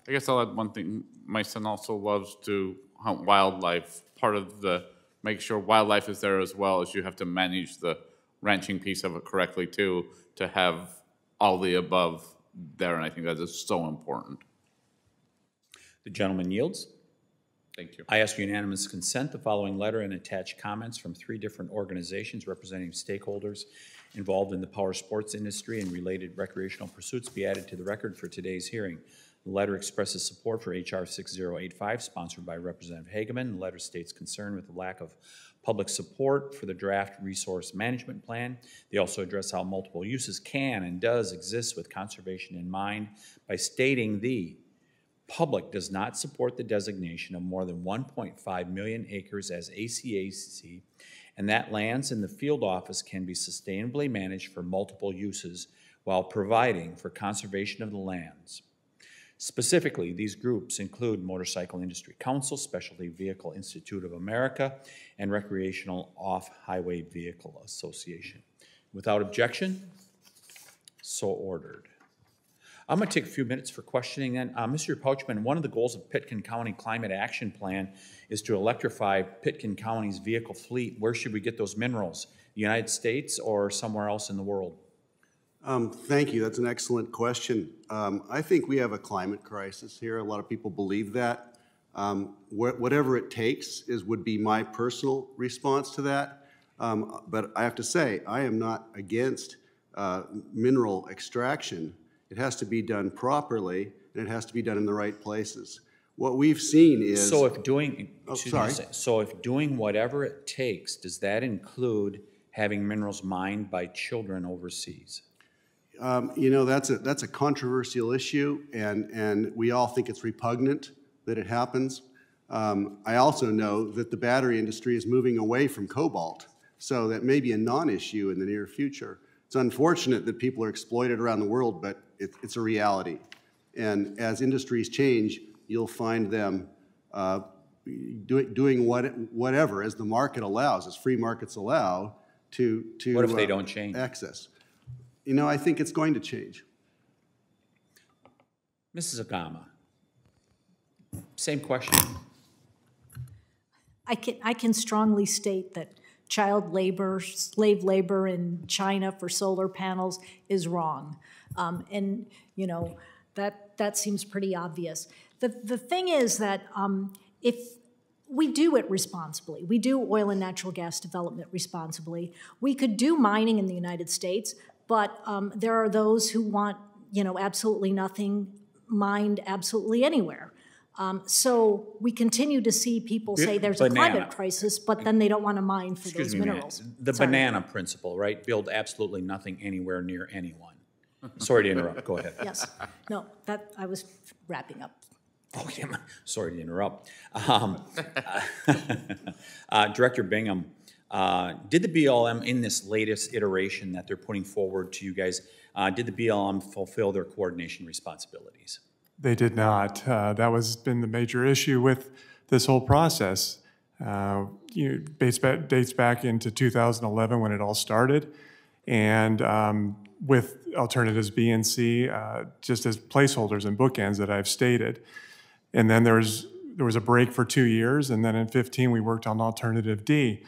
I guess I'll add one thing. My son also loves to hunt wildlife. Part of the make sure wildlife is there as well as you have to manage the ranching piece of it correctly too, to have all the above there, and I think that is so important. The gentleman yields. Thank you. I ask unanimous consent the following letter and attached comments from 3 different organizations representing stakeholders involved in the power sports industry and related recreational pursuits be added to the record for today's hearing. The letter expresses support for H.R. 6085, sponsored by Representative Hageman. The letter states concern with the lack of public support for the draft resource management plan. They also address how multiple uses can and does exist with conservation in mind by stating the public does not support the designation of more than 1.5 million acres as ACAC, and that lands in the field office can be sustainably managed for multiple uses while providing for conservation of the lands. Specifically, these groups include Motorcycle Industry Council, Specialty Vehicle Institute of America, and Recreational Off-Highway Vehicle Association. Without objection, so ordered. I'm going to take a few minutes for questioning then. Mr. Pouchman, one of the goals of Pitkin County Climate Action Plan is to electrify Pitkin County's vehicle fleet. Where should we get those minerals? The United States or somewhere else in the world? Thank you. That's an excellent question. I think we have a climate crisis here. A lot of people believe that. Whatever it takes would be my personal response to that. But I have to say, I am not against mineral extraction. It has to be done properly, and it has to be done in the right places. What we've seen is... So if doing, sorry. If doing whatever it takes, does that include having minerals mined by children overseas? You know, that's a controversial issue, and we all think it's repugnant that it happens. I also know that the battery industry is moving away from cobalt, so that may be a non-issue in the near future. It's unfortunate that people are exploited around the world, but it's a reality. And as industries change, you'll find them doing whatever, as the market allows, as free markets allow, to what if they don't change? Access. You know, I think it's going to change. Mrs. Agama, same question. I can strongly state that child labor, slave labor in China for solar panels is wrong. And, you know, that seems pretty obvious. The thing is that if we do it responsibly, we do oil and natural gas development responsibly, we could do mining in the United States, but there are those who want, you know, absolutely nothing mined absolutely anywhere. So we continue to see people say there's a climate crisis, but then they don't want to mine for those minerals. The banana principle, right? Build absolutely nothing anywhere near anyone. Sorry to interrupt. Go ahead. Yes. No, that I was wrapping up. Okay, sorry to interrupt. Director Bingham, did the BLM in this latest iteration that they're putting forward to you guys, did the BLM fulfill their coordination responsibilities? They did not. That was been the major issue with this whole process. Dates back into 2011 when it all started, and with alternatives B and C, just as placeholders and bookends that I've stated. And then there was a break for 2 years, and then in 15 we worked on alternative D.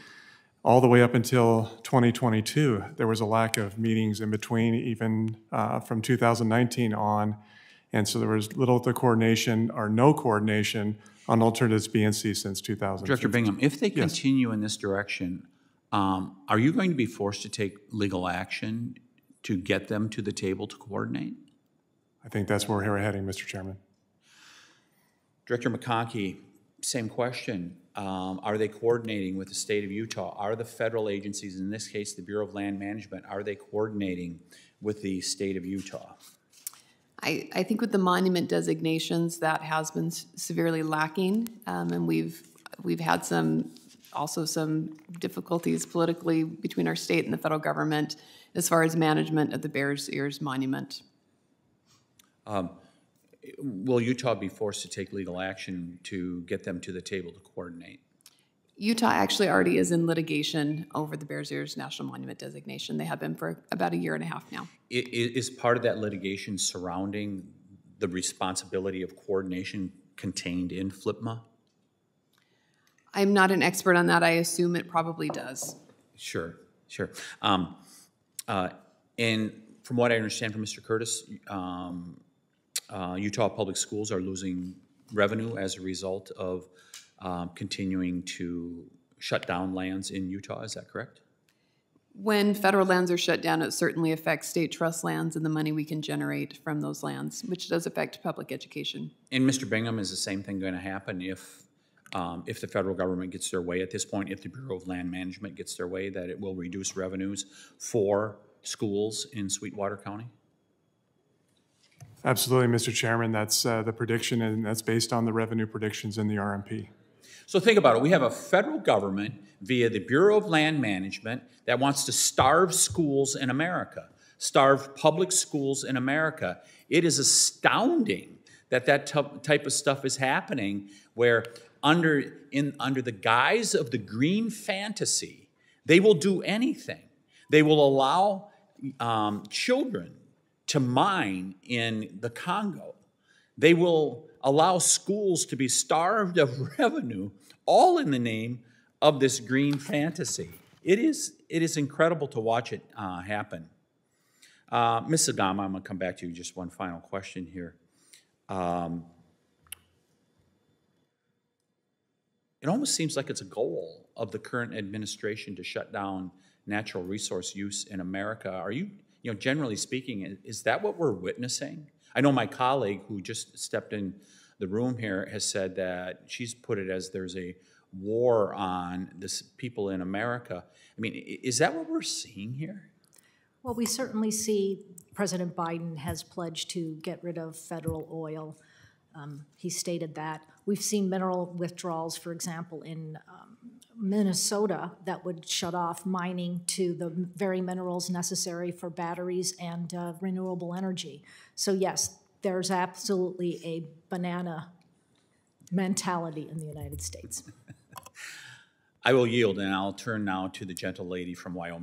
All the way up until 2022, there was a lack of meetings in between, even from 2019 on. And so there was little to coordination or no coordination on alternatives B and C since 2015. Director Bingham, if they continue in this direction, are you going to be forced to take legal action to get them to the table to coordinate? I think that's where we're heading, Mr. Chairman. Director McConkey, same question. Are they coordinating with the state of Utah? Are the federal agencies, in this case the Bureau of Land Management, are they coordinating with the state of Utah? I think with the monument designations, that has been severely lacking, and we've had some difficulties politically between our state and the federal government as far as management of the Bears Ears Monument. Will Utah be forced to take legal action to get them to the table to coordinate? Utah actually already is in litigation over the Bears Ears National Monument designation. They have been for about 1.5 years now. Is part of that litigation surrounding the responsibility of coordination contained in FLPMA? I'm not an expert on that. I assume it probably does. Sure, sure. And from what I understand from Mr. Curtis, Utah Public Schools are losing revenue as a result of continuing to shut down lands in Utah. Is that correct? When federal lands are shut down, it certainly affects state trust lands and the money we can generate from those lands, which does affect public education. And Mr. Bingham, is the same thing going to happen if the federal government gets their way at this point, if the Bureau of Land Management gets their way, that it will reduce revenues for schools in Sweetwater County? Absolutely, Mr. Chairman. That's the prediction, and that's based on the revenue predictions in the RMP. So think about it. We have a federal government via the Bureau of Land Management that wants to starve schools in America, starve public schools in America. It is astounding that that type of stuff is happening, where under the guise of the green fantasy, they will do anything. They will allow children to mine in the Congo. They will allow schools to be starved of revenue, all in the name of this green fantasy. It is incredible to watch it happen. Ms. Adama, I'm going to come back to you. Just one final question here. It almost seems like it's a goal of the current administration to shut down natural resource use in America. Are you, generally speaking, is that what we're witnessing? I know my colleague who just stepped in the room here has said that she's put it as there's a war on this people in America. I mean, is that what we're seeing here? Well, we certainly see President Biden has pledged to get rid of federal oil. He stated that. We've seen mineral withdrawals, for example, in Minnesota that would shut off mining to the very minerals necessary for batteries and renewable energy. So yes, there's absolutely a banana mentality in the United States. I will yield, and I'll turn now to the gentle lady from Wyoming.